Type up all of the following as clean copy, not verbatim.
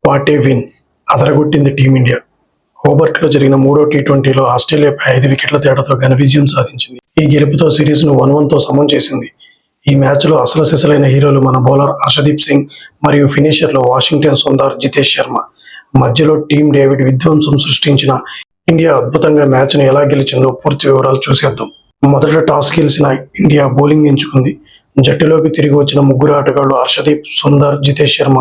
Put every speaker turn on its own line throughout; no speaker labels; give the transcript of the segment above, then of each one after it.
What a win అదరగొట్టింది team India. హోబర్ట్లో జరిగిన మూడో టీ20లో ఆస్ట్రేలియాపై 5 వికెట్ల తేడాతో ఘన విజయం సాధించింది. ఈ గెలుపుతో సిరీస్ను 1-1తో సమం చేసింది. ఈ మ్యాచ్లో అసలు సిసలైన హీరోలు మన బౌలర్ హర్షదీప్ సింగ్ మరియు ఫినిషర్లు వాషింగ్టన్ సుందర్, జితేష్ శర్మ. మధ్యలో టీమ్ డేవిడ్ విధ్వంసం సృష్టించిన ఇండియా అద్భుతంగా మ్యాచ్ను ఎలా గెలిచిందో పూర్తి వివరాలు చూసేద్దాం. మొదట టాస్ గెలిచిన ఇండియా బౌలింగ్ ఎంచుకుంది. జట్టులోకి తిరిగి వచ్చిన ముగ్గురు ఆటగాళ్లు హర్షదీప్, సుందర్, జితేష్ శర్మ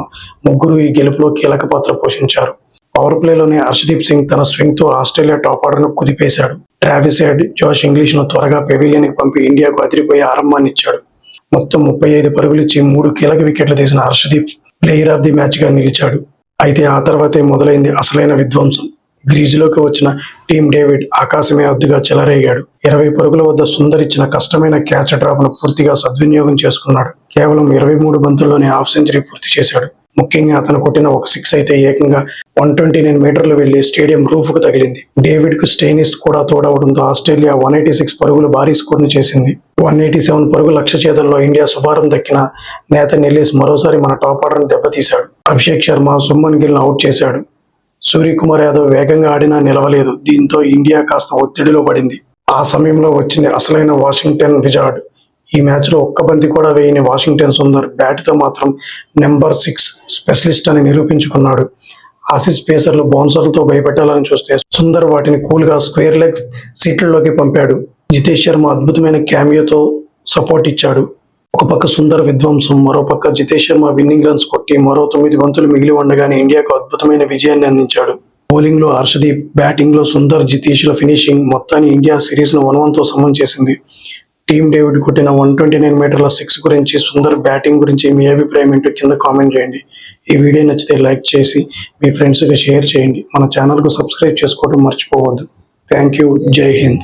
ముగ్గురు ఈ గెలుపులో కీలక పాత్ర పోషించారు. పవర్ ప్లేలోనే హర్షదీప్ సింగ్ తన స్వింగ్తో ఆస్ట్రేలియా టాప్ ఆర్డర్ను కుదిపేశాడు. ట్రావిస్ హెడ్, జోష్ ఇంగ్లీష్ను త్వరగా పెవిలియన్కి పంపి ఇండియాకు అదిరిపోయే ఆరంభాన్నిచ్చాడు. మొత్తం 35 పరుగులిచ్చి 3 కీలక వికెట్లు తీసిన హర్షదీప్ ప్లేయర్ ఆఫ్ ది మ్యాచ్గా నిలిచాడు. అయితే ఆ తర్వాతే మొదలైంది అసలైన విధ్వంసం. క్రీజులోకి వచ్చిన టీమ్ డేవిడ్ ఆకాశమే హద్దుగా చెలరేగాడు. 20 పరుగుల వద్ద సుందర్ ఇచ్చిన కష్టమైన క్యాచ్ డ్రాప్ను పూర్తిగా సద్వినియోగం చేసుకున్నాడు. కేవలం 23 బంతుల్లోనే హాఫ్ సెంచరీ పూర్తి చేశాడు. ముఖ్యంగా అతను కొట్టిన ఒక 6 అయితే ఏకంగా 129 మీటర్లు వెళ్లి స్టేడియం రూఫ్కు తగిలింది. డేవిడ్కు స్టెయినిస్ కూడా తోడవడంతో ఆస్ట్రేలియా 186 పరుగులు భారీ స్కోర్ను చేసింది. 187 పరుగుల లక్ష్య ఛేదనలో ఇండియా శుభారం దక్కిన నేథన్ ఎల్లిస్ మరోసారి మన టాప్ ఆర్డర్ను దెబ్బతీశాడు. అభిషేక్ శర్మ, సుమన్ గిల్ను అవుట్ చేశాడు. సూర్యకుమార్ యాదవ్ వేగంగా ఆడినా నిలవలేదు. దీంతో ఇండియా కాస్త ఒత్తిడిలో పడింది. ఆ సమయంలో వచ్చింది అసలైన వాషింగ్టన్ విజార్డ్. ఈ మ్యాచ్లో ఒక్క బంతి కూడా వేయని వాషింగ్టన్ సుందర్ బ్యాట్తో మాత్రం నెంబర్ 6 స్పెషలిస్ట్ అని నిరూపించుకున్నాడు. ఆసీస్ పేసర్లు బౌన్సర్లతో భయపెట్టాలని చూస్తే సుందర్ వాటిని కూల్గా స్క్వేర్ లెగ్ సీట్లలోకి పంపాడు. జితేష్ శర్మ అద్భుతమైన క్యామియోతో సపోర్ట్ ఇచ్చాడు. ఒక పక్క సుందర్ విధ్వంసం, మరో పక్క జితేష్ శర్మ విన్నింగ్ రన్స్ కొట్టి మరో 9 బంతులు మిగిలి ఉండగానే ఇండియాకు అద్భుతమైన విజయాన్ని అందించాడు. బౌలింగ్లో హర్షదీప్, బ్యాటింగ్లో సుందర్, జితేష్ల ఫినిషింగ్ మొత్తాన్ని ఇండియా సిరీస్ను 1-1తో సమం చేసింది. టీమ్ డేవిడ్ కొట్టిన 129 మీటర్ల 6 గురించి, సుందర్ బ్యాటింగ్ గురించి మీ అభిప్రాయం ఏంటో కింద కామెంట్ చేయండి. ఈ వీడియో నచ్చితే లైక్ చేసి మీ ఫ్రెండ్స్కి షేర్ చేయండి. మన ఛానల్కు సబ్స్క్రైబ్ చేసుకోవడం మర్చిపోవద్దు. Thank you. జై హింద్.